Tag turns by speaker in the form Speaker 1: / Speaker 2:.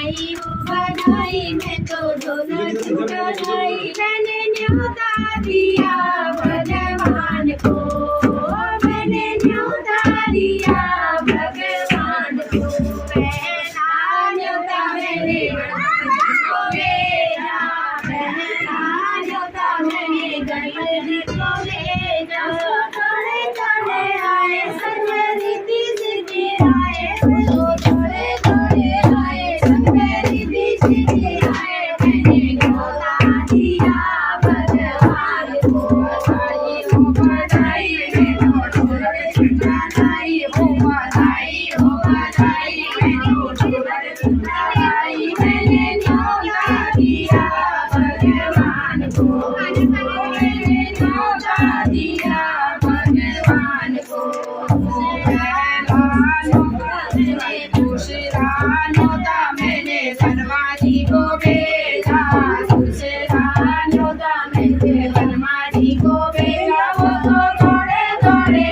Speaker 1: बधाई मैं तो ढोल छुटाई मैंने न्योता दिया भगवान को मैंने न्योता दिया भगवान को पहला न्योता मैंने को भेजा पहला न्योता मैंने गणपति को भेजा थोड़े थोड़े आए सर्व रीति सिद्धि आए थोड़े थोड़े आए सर्व रीति सिद्धि आए मैंने न्योता दिया भगवान को बधाई हो बधाई मैं तो ढोल छुटाई हो बधाई मैं तो ढोल छुटाई मैंने न्योता दिया भगवान को मैंने न्योता दिया भगवान को दूसरा न्योता मैंने हनुमानी को भेजा दूसरा न्योता मैंने हनुमानी को भेजा वो तो थोड़े थोड़े